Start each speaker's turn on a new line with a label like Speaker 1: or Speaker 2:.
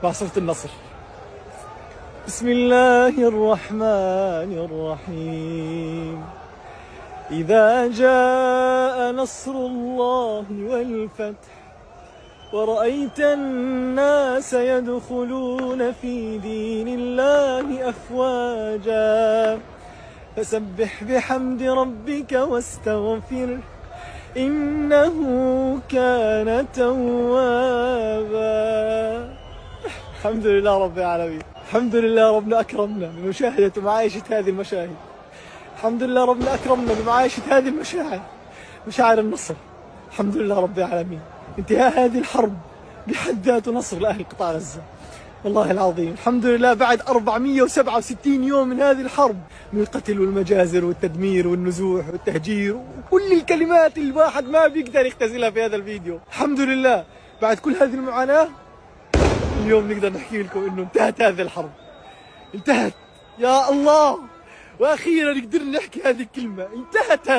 Speaker 1: مع صوت النصر. بسم الله الرحمن الرحيم. إذا جاء نصر الله والفتح ورأيت الناس يدخلون في دين الله أفواجا فسبح بحمد ربك واستغفره إنه كان توابا. الحمد لله رب العالمين، الحمد لله ربنا أكرمنا بمشاهدة ومعايشة هذه المشاهد. الحمد لله ربنا أكرمنا بمعايشة هذه المشاعر، مشاعر النصر. الحمد لله رب العالمين. انتهاء هذه الحرب بحد ذاته نصر لأهل قطاع غزة، والله العظيم. الحمد لله بعد 467 يوم من هذه الحرب، من القتل والمجازر والتدمير والنزوح والتهجير وكل الكلمات اللي الواحد ما بيقدر يختزلها في هذا الفيديو. الحمد لله بعد كل هذه المعاناة اليوم نقدر نحكي لكم انه انتهت هذه الحرب، انتهت. يا الله، واخيرا قدرنا نحكي هذه الكلمة، انتهت.